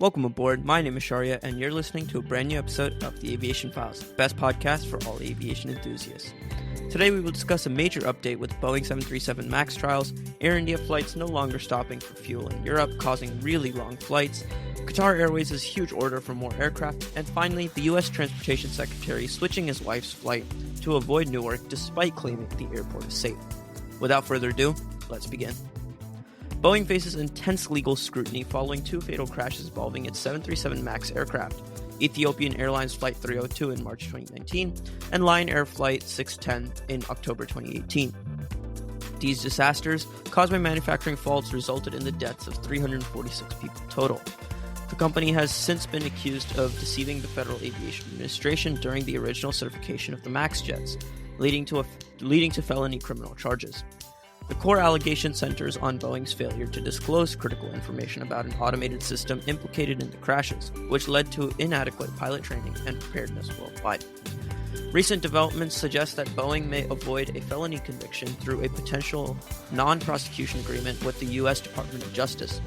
Welcome aboard, my name is Sharia, and you're listening to a brand new episode of the Aviation Files, best podcast for all aviation enthusiasts. Today we will discuss a major update with Boeing 737 MAX trials, Air India flights no longer stopping for fuel in Europe, causing really long flights, Qatar Airways' huge order for more aircraft, and finally, the U.S. Transportation Secretary switching his wife's flight to avoid Newark despite claiming the airport is safe. Without further ado, let's begin. Boeing faces intense legal scrutiny following two fatal crashes involving its 737 MAX aircraft, Ethiopian Airlines Flight 302 in March 2019 and Lion Air Flight 610 in October 2018. These disasters, caused by manufacturing faults, resulted in the deaths of 346 people total. The company has since been accused of deceiving the Federal Aviation Administration during the original certification of the MAX jets, leading to felony criminal charges. The core allegation centers on Boeing's failure to disclose critical information about an automated system implicated in the crashes, which led to inadequate pilot training and preparedness worldwide. Recent developments suggest that Boeing may avoid a felony conviction through a potential non-prosecution agreement with the U.S. Department of Justice.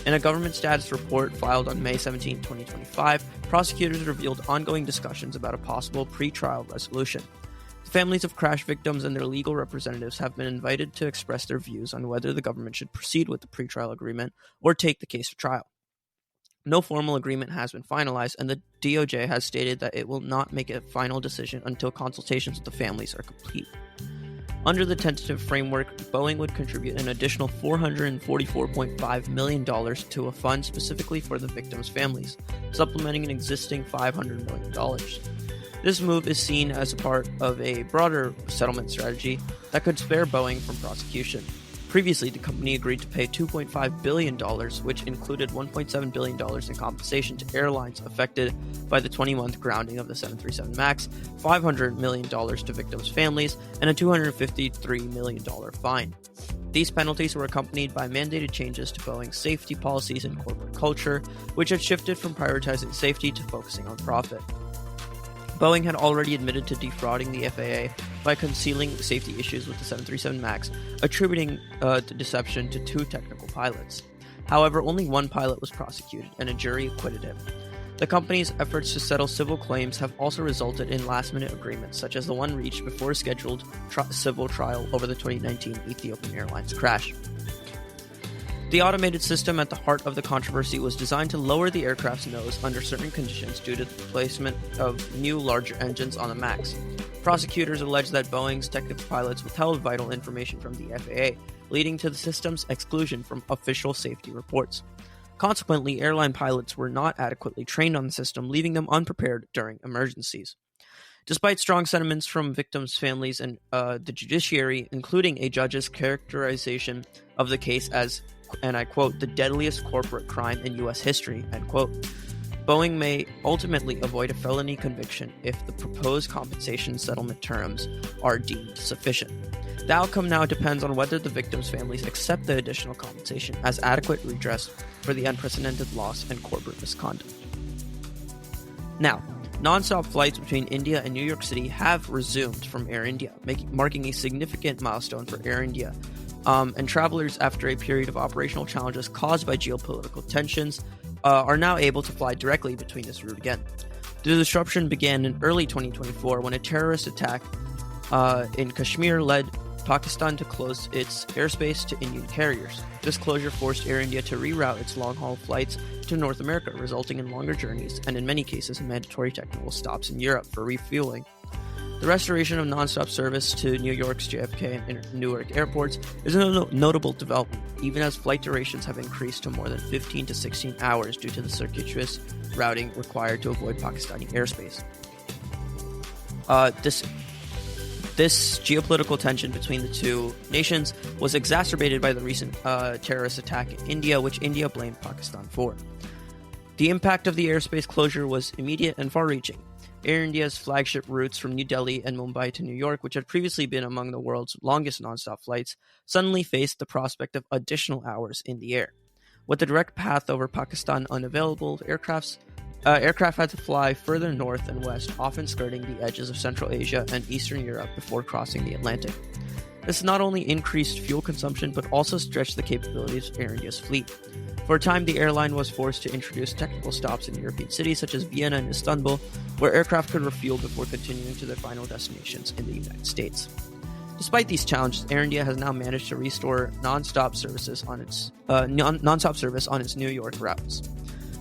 In a government status report filed on May 17, 2025, prosecutors revealed ongoing discussions about a possible pre-trial resolution. The families of crash victims and their legal representatives have been invited to express their views on whether the government should proceed with the pretrial agreement or take the case to trial. No formal agreement has been finalized, and the DOJ has stated that it will not make a final decision until consultations with the families are complete. Under the tentative framework, Boeing would contribute an additional $444.5 million to a fund specifically for the victims' families, supplementing an existing $500 million. This move is seen as a part of a broader settlement strategy that could spare Boeing from prosecution. Previously, the company agreed to pay $2.5 billion, which included $1.7 billion in compensation to airlines affected by the 20-month grounding of the 737 MAX, $500 million to victims' families, and a $253 million fine. These penalties were accompanied by mandated changes to Boeing's safety policies and corporate culture, which had shifted from prioritizing safety to focusing on profit. Boeing had already admitted to defrauding the FAA by concealing safety issues with the 737 MAX, attributing the deception to two technical pilots. However, only one pilot was prosecuted, and a jury acquitted him. The company's efforts to settle civil claims have also resulted in last-minute agreements, such as the one reached before a scheduled civil trial over the 2019 Ethiopian Airlines crash. The automated system at the heart of the controversy was designed to lower the aircraft's nose under certain conditions due to the placement of new, larger engines on the MAX. Prosecutors allege that Boeing's technical pilots withheld vital information from the FAA, leading to the system's exclusion from official safety reports. Consequently, airline pilots were not adequately trained on the system, leaving them unprepared during emergencies. Despite strong sentiments from victims' families and the judiciary, including a judge's characterization of the case as, and I quote, the deadliest corporate crime in U.S. history, end quote, Boeing may ultimately avoid a felony conviction if the proposed compensation settlement terms are deemed sufficient. The outcome now depends on whether the victims' families accept the additional compensation as adequate redress for the unprecedented loss and corporate misconduct. Now, non-stop flights between India and New York City have resumed from Air India, marking a significant milestone for Air India. And travelers, after a period of operational challenges caused by geopolitical tensions, are now able to fly directly between this route again. The disruption began in early 2024 when a terrorist attack in Kashmir led Pakistan to close its airspace to Indian carriers. This closure forced Air India to reroute its long-haul flights to North America, resulting in longer journeys and, in many cases, mandatory technical stops in Europe for refueling. The restoration of non-stop service to New York's JFK and Newark airports is a notable development, even as flight durations have increased to more than 15 to 16 hours due to the circuitous routing required to avoid Pakistani airspace. This geopolitical tension between the two nations was exacerbated by the recent terrorist attack in India, which India blamed Pakistan for. The impact of the airspace closure was immediate and far-reaching. Air India's flagship routes from New Delhi and Mumbai to New York, which had previously been among the world's longest non-stop flights, suddenly faced the prospect of additional hours in the air. With the direct path over Pakistan unavailable, aircraft had to fly further north and west, often skirting the edges of Central Asia and Eastern Europe before crossing the Atlantic. This not only increased fuel consumption but also stretched the capabilities of Air India's fleet. For a time, the airline was forced to introduce technical stops in European cities such as Vienna and Istanbul, where aircraft could refuel before continuing to their final destinations in the United States. Despite these challenges, Air India has now managed to restore non-stop service on its New York routes.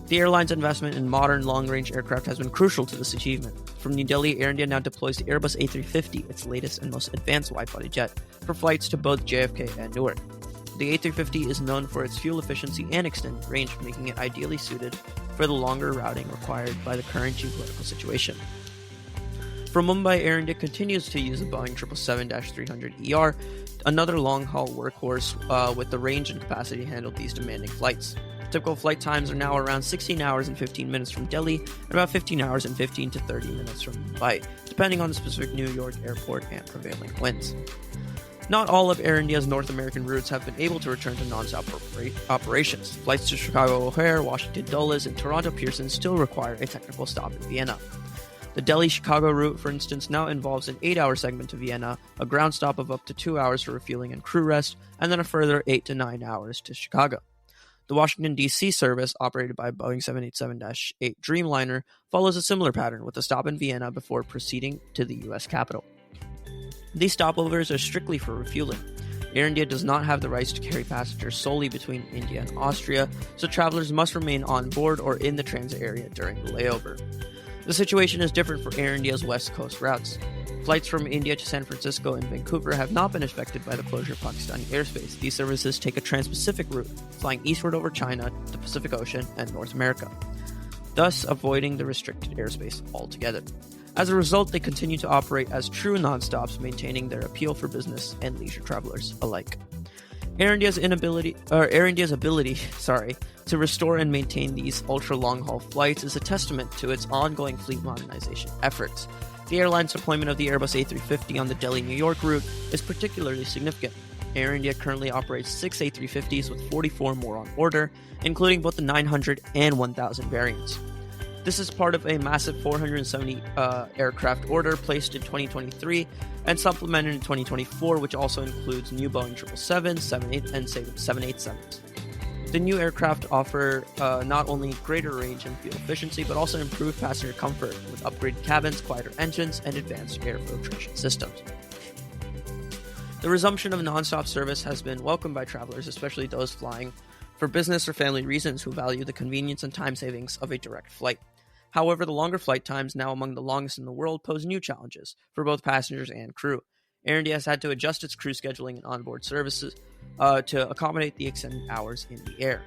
The airline's investment in modern long-range aircraft has been crucial to this achievement. From New Delhi, Air India now deploys the Airbus A350, its latest and most advanced wide-body jet, for flights to both JFK and Newark. The A350 is known for its fuel efficiency and extended range, making it ideally suited for the longer routing required by the current geopolitical situation. From Mumbai, Air India continues to use the Boeing 777-300ER, another long-haul workhorse with the range and capacity to handle these demanding flights. Typical flight times are now around 16 hours and 15 minutes from Delhi, and about 15 hours and 15 to 30 minutes from Mumbai, depending on the specific New York airport and prevailing winds. Not all of Air India's North American routes have been able to return to non-stop operations. Flights to Chicago O'Hare, Washington Dulles, and Toronto Pearson still require a technical stop in Vienna. The Delhi-Chicago route, for instance, now involves an 8-hour segment to Vienna, a ground stop of up to 2 hours for refueling and crew rest, and then a further 8 to 9 hours to Chicago. The Washington, D.C. service, operated by Boeing 787-8 Dreamliner, follows a similar pattern, with a stop in Vienna before proceeding to the U.S. capital. These stopovers are strictly for refueling. Air India does not have the rights to carry passengers solely between India and Austria, so travelers must remain on board or in the transit area during the layover. The situation is different for Air India's West Coast routes. Flights from India to San Francisco and Vancouver have not been affected by the closure of Pakistani airspace. These services take a trans-Pacific route, flying eastward over China, the Pacific Ocean, and North America, thus avoiding the restricted airspace altogether. As a result, they continue to operate as true non-stops, maintaining their appeal for business and leisure travelers alike. Air India's ability to restore and maintain these ultra-long-haul flights is a testament to its ongoing fleet modernization efforts. The airline's deployment of the Airbus A350 on the Delhi-New York route is particularly significant. Air India currently operates 6 A350s with 44 more on order, including both the 900 and 1000 variants. This is part of a massive 470 aircraft order placed in 2023 and supplemented in 2024, which also includes new Boeing 777, 78, and 787s. The new aircraft offer not only greater range and fuel efficiency, but also improved passenger comfort with upgraded cabins, quieter engines, and advanced air filtration systems. The resumption of non-stop service has been welcomed by travelers, especially those flying for business or family reasons who value the convenience and time savings of a direct flight. However, the longer flight times, now among the longest in the world, pose new challenges for both passengers and crew. Air India has had to adjust its crew scheduling and onboard services to accommodate the extended hours in the air.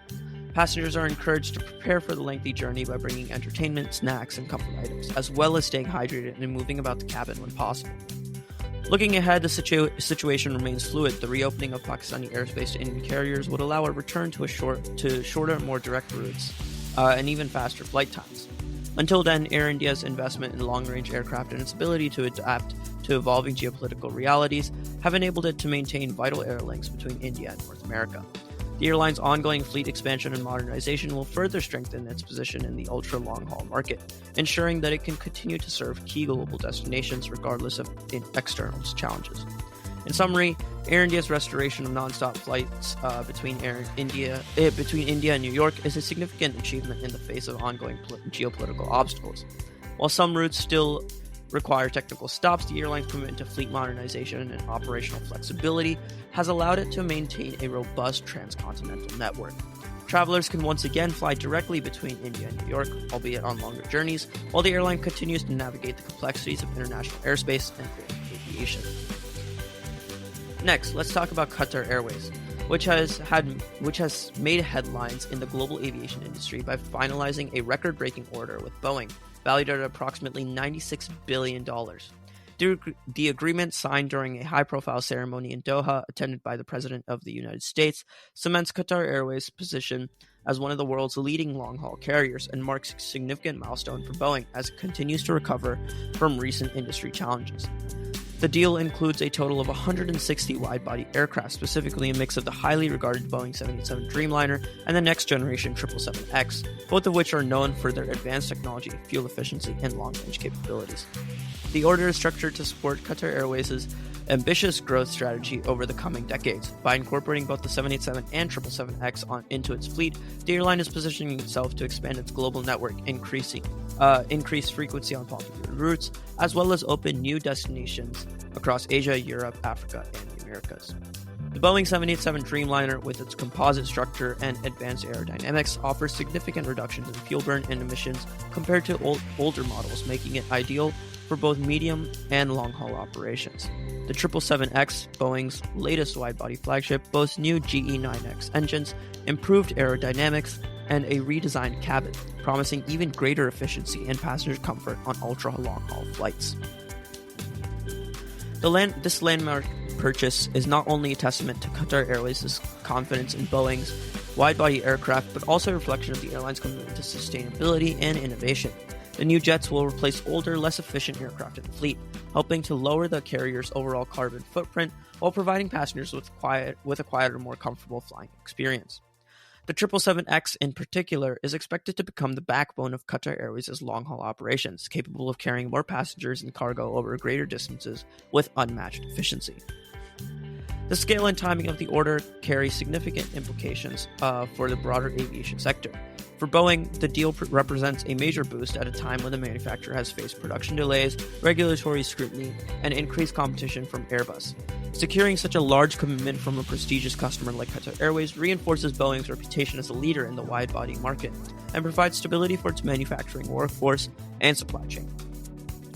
Passengers are encouraged to prepare for the lengthy journey by bringing entertainment, snacks, and comfort items, as well as staying hydrated and moving about the cabin when possible. Looking ahead, the situation remains fluid. The reopening of Pakistani airspace to Indian carriers would allow a return to shorter, more direct routes and even faster flight times. Until then, Air India's investment in long-range aircraft and its ability to adapt to evolving geopolitical realities have enabled it to maintain vital air links between India and North America. The airline's ongoing fleet expansion and modernization will further strengthen its position in the ultra-long-haul market, ensuring that it can continue to serve key global destinations regardless of external challenges. In summary, Air India's restoration of non-stop flights between India and New York is a significant achievement in the face of ongoing geopolitical obstacles. While some routes still require technical stops, the airline's commitment to fleet modernization and operational flexibility has allowed it to maintain a robust transcontinental network. Travelers can once again fly directly between India and New York, albeit on longer journeys, while the airline continues to navigate the complexities of international airspace and global aviation. Next, let's talk about Qatar Airways, which has made headlines in the global aviation industry by finalizing a record-breaking order with Boeing, valued at approximately $96 billion. The agreement, signed during a high-profile ceremony in Doha, attended by the President of the United States, cements Qatar Airways' position as one of the world's leading long-haul carriers and marks a significant milestone for Boeing as it continues to recover from recent industry challenges. The deal includes a total of 160 wide-body aircraft, specifically a mix of the highly regarded Boeing 787 Dreamliner and the next-generation 777X, both of which are known for their advanced technology, fuel efficiency, and long-range capabilities. The order is structured to support Qatar Airways' ambitious growth strategy over the coming decades. By incorporating both the 787 and 777X into its fleet, the airline is positioning itself to expand its global network, increase frequency on popular routes, as well as open new destinations across Asia, Europe, Africa, and the Americas. The Boeing 787 Dreamliner, with its composite structure and advanced aerodynamics, offers significant reductions in fuel burn and emissions compared to older models, making it ideal for both medium and long-haul operations. The 777X, Boeing's latest wide-body flagship, boasts new GE9X engines, improved aerodynamics, and a redesigned cabin, promising even greater efficiency and passenger comfort on ultra-long-haul flights. This landmark purchase is not only a testament to Qatar Airways' confidence in Boeing's wide-body aircraft, but also a reflection of the airline's commitment to sustainability and innovation. The new jets will replace older, less efficient aircraft in the fleet, helping to lower the carrier's overall carbon footprint while providing passengers with a quieter, more comfortable flying experience. The 777X in particular is expected to become the backbone of Qatar Airways' long-haul operations, capable of carrying more passengers and cargo over greater distances with unmatched efficiency. The scale and timing of the order carry significant implications for the broader aviation sector. For Boeing, the deal represents a major boost at a time when the manufacturer has faced production delays, regulatory scrutiny, and increased competition from Airbus. Securing such a large commitment from a prestigious customer like Qatar Airways reinforces Boeing's reputation as a leader in the wide-body market and provides stability for its manufacturing workforce and supply chain.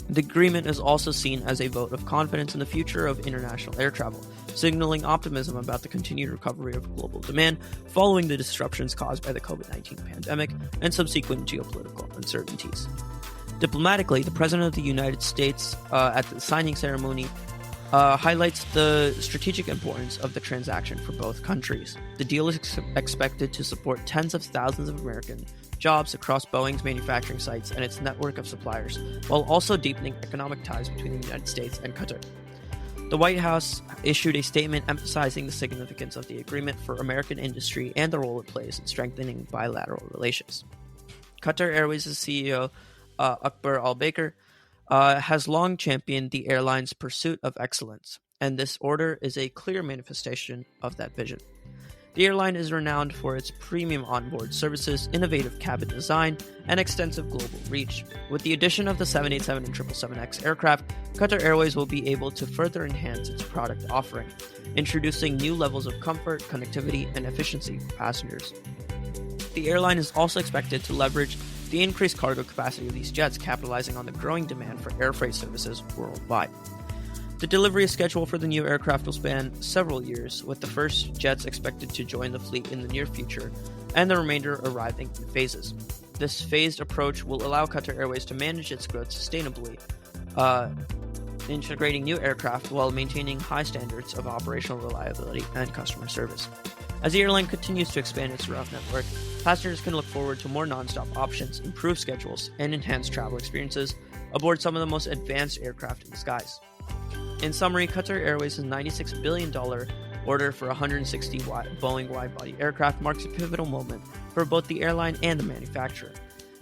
The agreement is also seen as a vote of confidence in the future of international air travel, signaling optimism about the continued recovery of global demand following the disruptions caused by the COVID-19 pandemic and subsequent geopolitical uncertainties. Diplomatically, the President of the United States, at the signing ceremony, highlights the strategic importance of the transaction for both countries. The deal is expected to support tens of thousands of American jobs across Boeing's manufacturing sites and its network of suppliers, while also deepening economic ties between the United States and Qatar. The White House issued a statement emphasizing the significance of the agreement for American industry and the role it plays in strengthening bilateral relations. Qatar Airways' CEO, Akbar Al-Baker, has long championed the airline's pursuit of excellence, and this order is a clear manifestation of that vision. The airline is renowned for its premium onboard services, innovative cabin design, and extensive global reach. With the addition of the 787 and 777X aircraft, Qatar Airways will be able to further enhance its product offering, introducing new levels of comfort, connectivity, and efficiency for passengers. The airline is also expected to leverage the increased cargo capacity of these jets, capitalizing on the growing demand for air freight services worldwide. The delivery schedule for the new aircraft will span several years, with the first jets expected to join the fleet in the near future, and the remainder arriving in phases. This phased approach will allow Qatar Airways to manage its growth sustainably, integrating new aircraft while maintaining high standards of operational reliability and customer service. As the airline continues to expand its route network, passengers can look forward to more non-stop options, improved schedules, and enhanced travel experiences aboard some of the most advanced aircraft in the skies. In summary, Qatar Airways' $96 billion order for 160 Boeing wide-body aircraft marks a pivotal moment for both the airline and the manufacturer.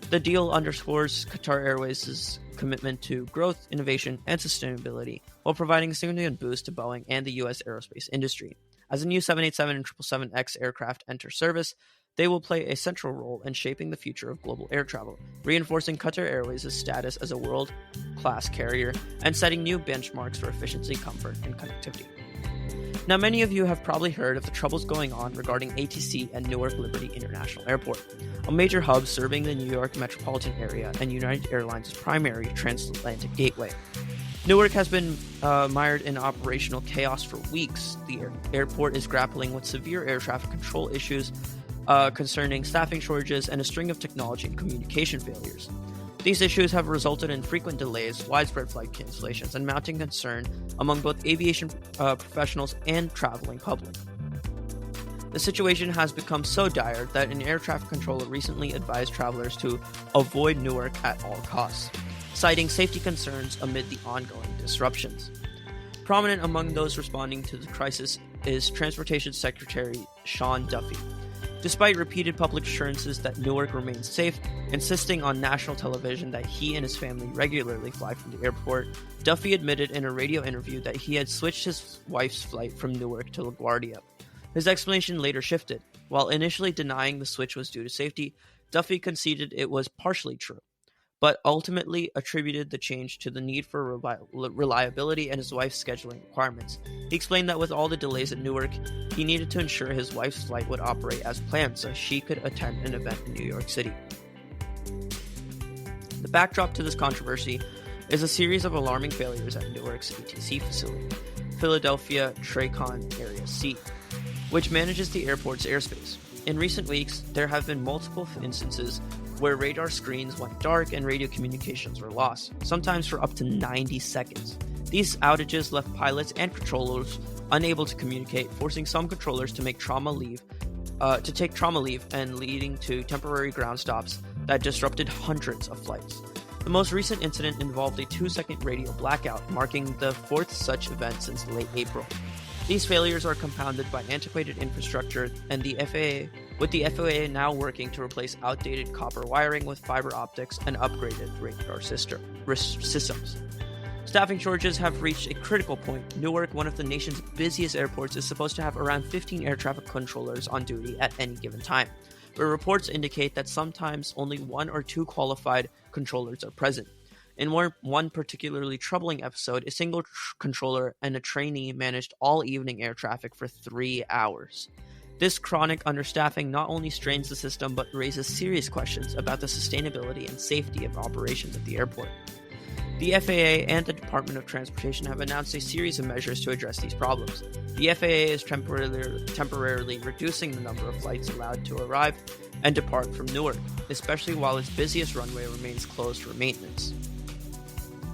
The deal underscores Qatar Airways' commitment to growth, innovation, and sustainability, while providing a significant boost to Boeing and the U.S. aerospace industry. As the new 787 and 777X aircraft enter service, they will play a central role in shaping the future of global air travel, reinforcing Qatar Airways' status as a world-class carrier and setting new benchmarks for efficiency, comfort, and connectivity. Now, many of you have probably heard of the troubles going on regarding ATC and Newark Liberty International Airport, a major hub serving the New York metropolitan area and United Airlines' primary transatlantic gateway. Newark has been mired in operational chaos for weeks. The airport is grappling with severe air traffic control issues concerning staffing shortages and a string of technology and communication failures. These issues have resulted in frequent delays, widespread flight cancellations, and mounting concern among both aviation professionals and traveling public. The situation has become so dire that an air traffic controller recently advised travelers to avoid Newark at all costs, citing safety concerns amid the ongoing disruptions. Prominent among those responding to the crisis is Transportation Secretary Sean Duffy. Despite repeated public assurances that Newark remains safe, insisting on national television that he and his family regularly fly from the airport, Duffy admitted in a radio interview that he had switched his wife's flight from Newark to LaGuardia. His explanation later shifted. While initially denying the switch was due to safety, Duffy conceded it was partially true, but ultimately attributed the change to the need for reliability and his wife's scheduling requirements. He explained that with all the delays at Newark, he needed to ensure his wife's flight would operate as planned so she could attend an event in New York City. The backdrop to this controversy is a series of alarming failures at Newark's ATC facility, Philadelphia Tracon Area C, which manages the airport's airspace. In recent weeks, there have been multiple instances where radar screens went dark and radio communications were lost, sometimes for up to 90 seconds. These outages left pilots and controllers unable to communicate, forcing some controllers to take trauma leave and leading to temporary ground stops that disrupted hundreds of flights. The most recent incident involved a 2-second radio blackout, marking the fourth such event since late April. These failures are compounded by antiquated infrastructure and with the FAA now working to replace outdated copper wiring with fiber optics and upgraded radar systems. Staffing shortages have reached a critical point. Newark, one of the nation's busiest airports, is supposed to have around 15 air traffic controllers on duty at any given time, but reports indicate that sometimes only 1 or 2 qualified controllers are present. In one particularly troubling episode, a single controller and a trainee managed all evening air traffic for 3 hours. This chronic understaffing not only strains the system but raises serious questions about the sustainability and safety of operations at the airport. The FAA and the Department of Transportation have announced a series of measures to address these problems. The FAA is temporarily reducing the number of flights allowed to arrive and depart from Newark, especially while its busiest runway remains closed for maintenance.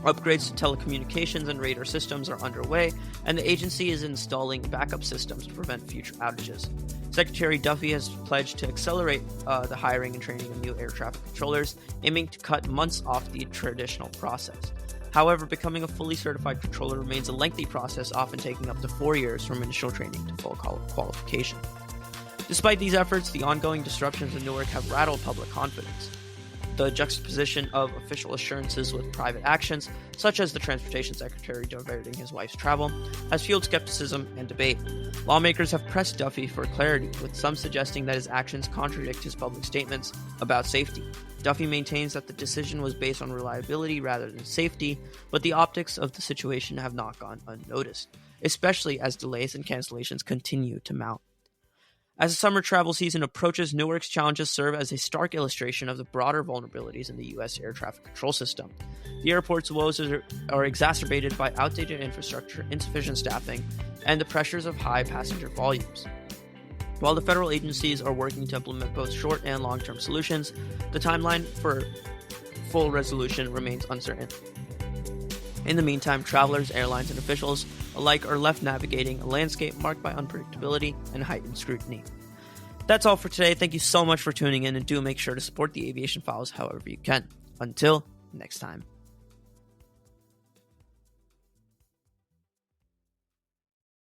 Upgrades to telecommunications and radar systems are underway, and the agency is installing backup systems to prevent future outages. Secretary Duffy has pledged to accelerate the hiring and training of new air traffic controllers, aiming to cut months off the traditional process. However, becoming a fully certified controller remains a lengthy process, often taking up to 4 years from initial training to full qualification. Despite these efforts, the ongoing disruptions in Newark have rattled public confidence. The juxtaposition of official assurances with private actions, such as the Transportation Secretary diverting his wife's travel, has fueled skepticism and debate. Lawmakers have pressed Duffy for clarity, with some suggesting that his actions contradict his public statements about safety. Duffy maintains that the decision was based on reliability rather than safety, but the optics of the situation have not gone unnoticed, especially as delays and cancellations continue to mount. As the summer travel season approaches, Newark's challenges serve as a stark illustration of the broader vulnerabilities in the U.S. air traffic control system. The airport's woes are exacerbated by outdated infrastructure, insufficient staffing, and the pressures of high passenger volumes. While the federal agencies are working to implement both short and long-term solutions, the timeline for full resolution remains uncertain. In the meantime, travelers, airlines, and officials alike are left navigating a landscape marked by unpredictability and heightened scrutiny. That's all for today. Thank you so much for tuning in, and do make sure to support the Aviation Files however you can. Until next time.